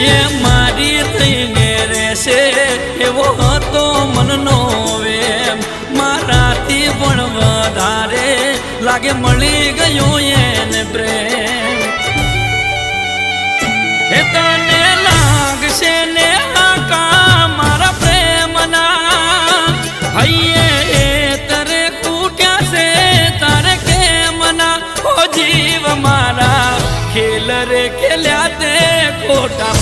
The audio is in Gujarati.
એ મારી થઈને રહેશે એવો હતો મનનો વેમ મારાથી પણ વધારે લાગે મળી ગયો એને પ્રેમ એ તને લાગશે ને આકા મારા પ્રેમના હૈયે તરે કૂટ્યા છે તારે કેમ ના ઓ જીવ મારા ખેલ રે ખેલ્યા તે ખોટા